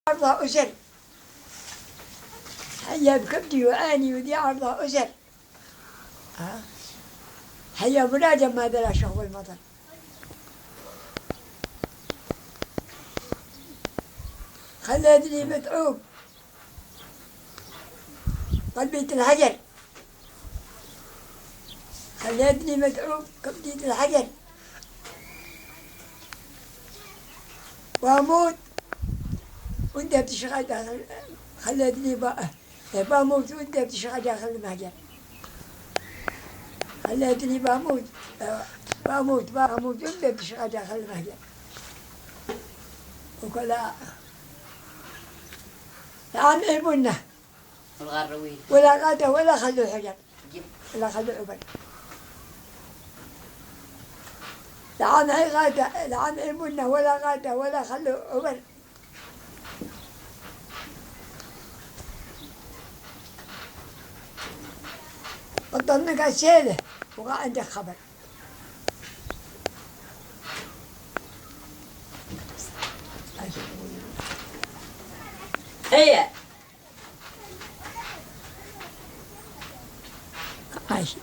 عرضها أسر. هيا بكبدي وعاني ودي عرضها أسر. هيا بنادم ما درى شغل المطر. خلتني متعوب قلبية الحجر. خلتني متعوب قلبية الحجر. وأموت وأنت بتشغل داخل. خلتني بموت وأنت بتشغل داخل المهجر. خلتني بموت وأنت بتشغل داخل المهجر. وكلا عن ابنه الغروي ولا غدا ولا خلوا حجر ولا خلوا عبر. لعن غدا لعن ابنه ولا غدا ولا خلوا عبر. بطلنك الشيله وقع عندك خبر. هي عايش